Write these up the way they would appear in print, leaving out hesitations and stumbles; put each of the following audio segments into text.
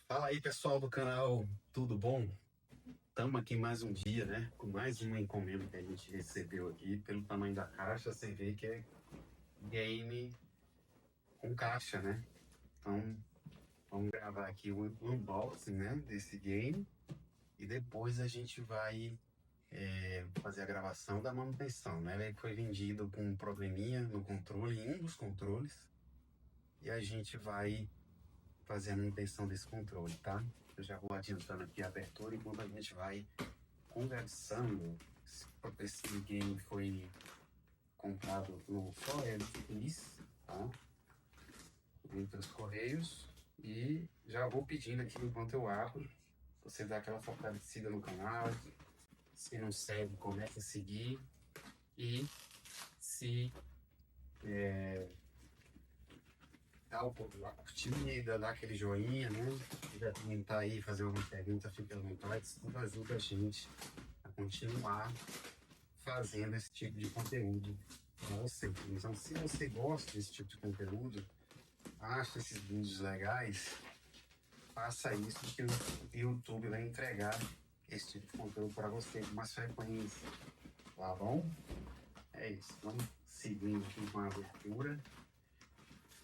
Fala aí, pessoal do canal, tudo bom? Estamos aqui mais um dia, né? Com mais uma encomenda que a gente recebeu aqui. Pelo tamanho da caixa, você vê que é game com caixa, né? Então, vamos gravar aqui o unboxing, né, desse game. E depois a gente vai fazer a gravação da manutenção, né? Ele foi vendido com um probleminha no controle, em um dos controles. E a gente vai fazer a manutenção desse controle, tá? Eu já vou adiantando aqui a abertura enquanto a gente vai conversando. Esse game foi comprado no Forex, tá? Entre os Correios. E já vou pedindo aqui enquanto eu abro, você dá aquela fortalecida no canal. Se não segue, comece a seguir. E se dá o curtida, dá aquele joinha, né? Se quiser comentar aí, fazer alguma pergunta, fique à vontade. Isso tudo ajuda a gente a continuar fazendo esse tipo de conteúdo para você. Então, se você gosta desse tipo de conteúdo, acha esses vídeos legais, faça isso que o YouTube vai entregar esse tipo de conteúdo para você com mais frequência. Tá bom? É isso. Vamos seguindo aqui com a abertura.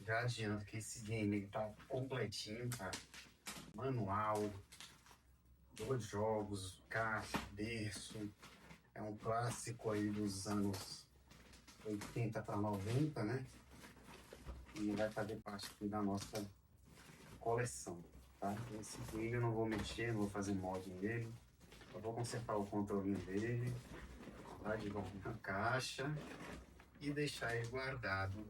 Já adianto que esse game ele tá completinho, tá? Manual, 2 jogos, caixa, berço. É um clássico aí dos anos 80 para 90, né? E vai fazer parte aqui da nossa coleção, tá? Esse game eu não vou mexer, não vou fazer mod nele. Eu vou consertar o controlinho dele, tá? De volta na caixa e deixar ele guardado,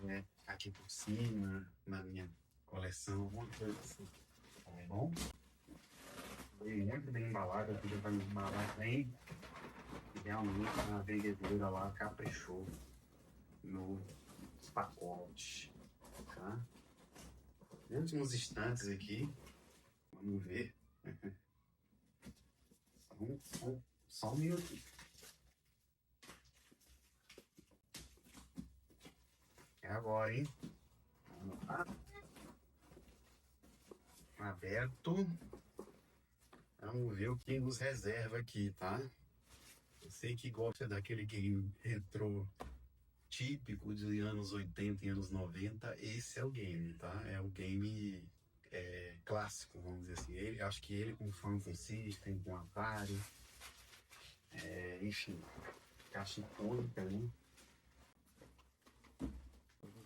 né, aqui por cima, na minha coleção, alguma coisa assim, tá bom? Foi muito bem embalado, aqui já vai me embalar bem. E realmente a vendedora lá caprichou no pacote, tá? Nos últimos instantes aqui, vamos ver. Só um minutinho. É agora, hein? Vamos lá. Aberto. Vamos ver o que nos reserva aqui, tá? Você que gosta daquele game retrô típico de anos 80 e anos 90, esse é o game, tá? É o game clássico, vamos dizer assim. Acho que ele com Phantom System, com Atari, enfim, caixa icônica, né?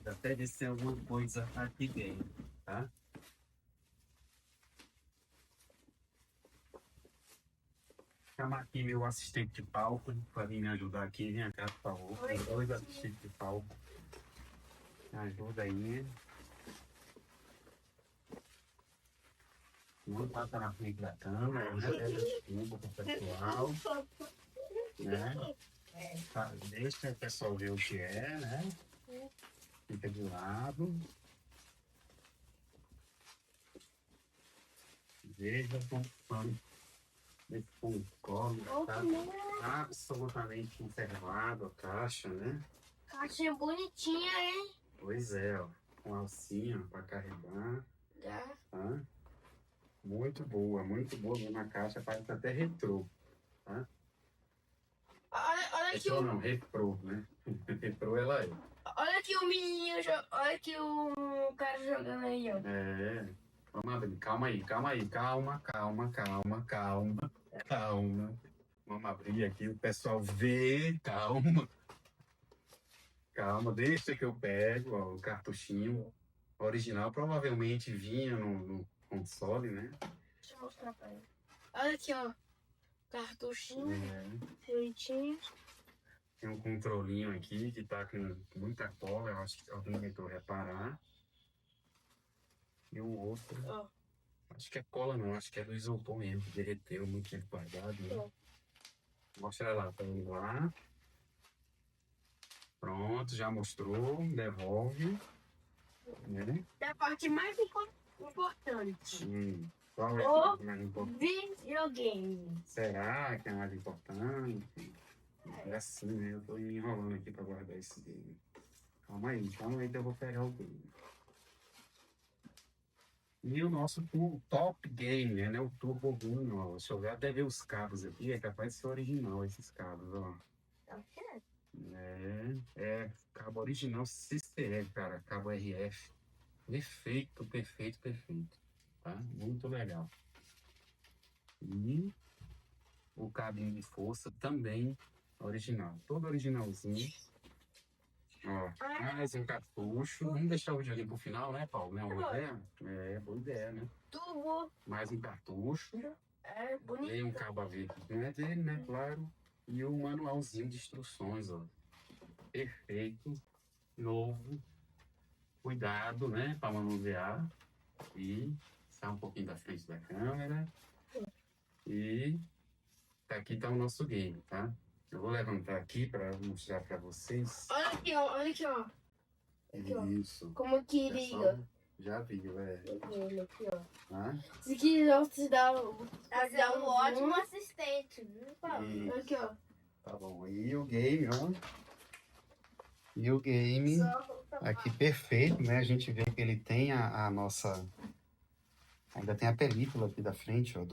Até de ser alguma coisa aqui dentro, tá? Chamar aqui meu assistente de palco para vir me ajudar aqui. Vem cá, por favor. Tem 2 assistentes de palco. Me ajuda aí. Não passa na frente da câmera, né? Pega desculpa pro pessoal, né? Tá, deixa o pessoal ver o que é, né? Fica de lado. Veja como esse console está absolutamente conservado, a caixa, né? Caixinha bonitinha, hein? Pois é, ó. Com alcinha para carregar, tá? Muito boa mesmo a caixa, parece até retrô, tá? Olha aqui Retrô não, retrô, né? Retrô ela é. Olha aqui o menino, olha aqui o cara jogando aí, ó. É. Vamos abrir, calma aí, calma. Vamos abrir aqui, o pessoal vê, calma, deixa que eu pego, ó, o cartuchinho original, provavelmente vinha no console, né? Deixa eu mostrar pra ele. Olha aqui, ó. Cartuchinho, É. feitinho. Tem um controlinho aqui que tá com muita cola, eu acho que alguém tentou reparar. E o outro, Ó. acho que é cola não, acho que é do isopor mesmo, que derreteu muito tempo guardado, né? Ó. Mostra lá, tá indo lá. Pronto, já mostrou, devolve, né? É a parte mais importante. Qual é O a mais importante? videogame. Será que é a mais importante? É assim, né? Eu tô me enrolando aqui pra guardar esse game. Calma aí que eu vou pegar o game. E o nosso top game, né? O Turbo 1, ó. Deixa eu ver até ver os cabos aqui. É capaz de ser original esses cabos, ó. Cabo original CCE, cara. Cabo RF. Perfeito, perfeito, perfeito. Tá? Muito legal. E o cabinho de força também original. Todo originalzinho. Ó, mais um cartucho. Vamos deixar o vídeo ali pro final, né, Paulo? Né? Uma ideia? É, boa ideia, né? Tubo. Mais um cartucho. É bonito. Tem um cabo a ver dele, né? Claro. E o manualzinho de instruções, ó. Perfeito. Novo. Cuidado, né? Para manusear. E sai um pouquinho da frente da câmera. E aqui tá o nosso game, tá? Eu vou levantar aqui para mostrar para vocês. Olha aqui, ó. Olha aqui, ó. Aqui, ó. Isso. Como que liga. Já viu, é. Aqui, ó. Tá? Se quiser te dar É um ótimo assistente, viu, Paulo? Isso. Aqui, ó. Tá bom. E o game, ó. E o game aqui perfeito, né? A gente vê que ele tem a nossa... Ainda tem a película aqui da frente, ó,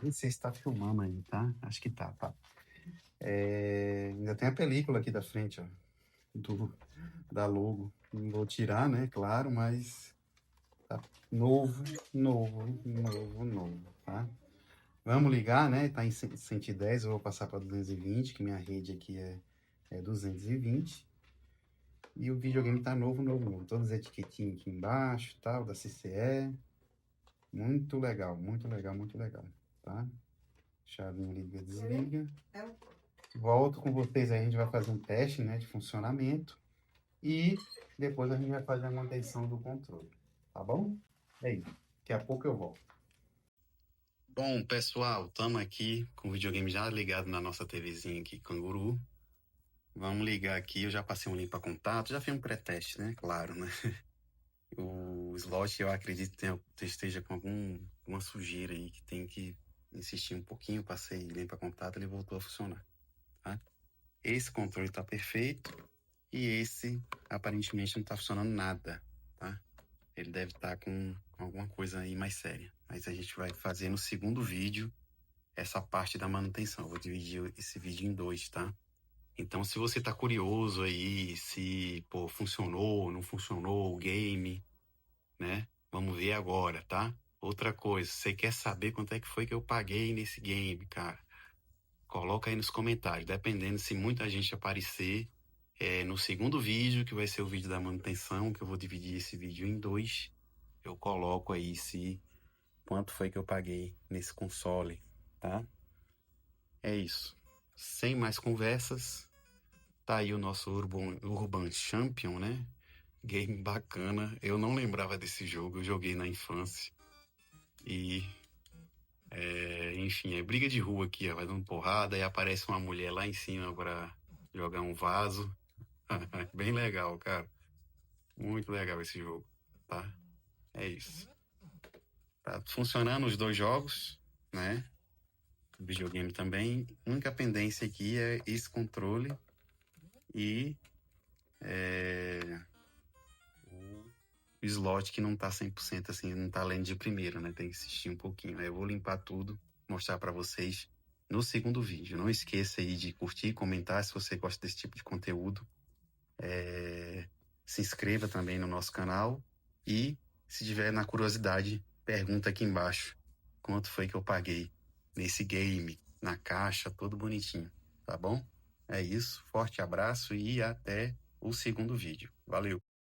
Não sei se tá filmando aí, tá? Acho que tá. Ainda tem a película aqui da frente, ó, da logo. Não vou tirar, né? Claro, mas tá novo, tá? Vamos ligar, né? Tá em 110, eu vou passar para 220, que minha rede aqui é 220. E o videogame tá novo. Todas as etiquetinhas aqui embaixo, tal, da CCE. Muito legal, tá? Chavinha liga, desliga. Volto com vocês aí, a gente vai fazer um teste, né, de funcionamento. E depois a gente vai fazer a manutenção do controle, tá bom? É isso. Daqui a pouco eu volto. Bom, pessoal, estamos aqui com o videogame já ligado na nossa TVzinha aqui, Canguru. Vamos ligar aqui, eu já passei um limpa contato, já fiz um pré-teste, né? Claro, né? O slot, eu acredito que esteja com alguma sujeira aí, que tem que insistir um pouquinho, passei limpa contato, ele voltou a funcionar, tá? Esse controle tá perfeito e esse aparentemente não tá funcionando nada, tá? Ele deve estar com alguma coisa aí mais séria. Mas a gente vai fazer no segundo vídeo essa parte da manutenção. Eu vou dividir esse vídeo em dois, tá? Então, se você tá curioso aí, se, pô, funcionou, não funcionou o game, né? Vamos ver agora, tá? Outra coisa, você quer saber quanto é que foi que eu paguei nesse game, cara? Coloca aí nos comentários, dependendo se muita gente aparecer, no segundo vídeo, que vai ser o vídeo da manutenção, que eu vou dividir esse vídeo em dois, eu coloco aí quanto foi que eu paguei nesse console, tá? É isso. Sem mais conversas, tá aí o nosso Urban Champion, né? Game bacana. Eu não lembrava desse jogo, eu joguei na infância. E, enfim, é briga de rua aqui, ó, vai dando porrada e aparece uma mulher lá em cima pra jogar um vaso. Bem legal, cara. Muito legal esse jogo, tá? É isso. Tá funcionando os dois jogos, né? O videogame também. A única pendência aqui é esse controle e o slot que não tá 100% assim, não tá lendo de primeiro, né? Tem que insistir um pouquinho. Aí eu vou limpar tudo, mostrar para vocês no segundo vídeo. Não esqueça aí de curtir e comentar se você gosta desse tipo de conteúdo. Se inscreva também no nosso canal e, se tiver na curiosidade, pergunta aqui embaixo quanto foi que eu paguei nesse game, na caixa, todo bonitinho, tá bom? É isso, forte abraço e até o segundo vídeo. Valeu!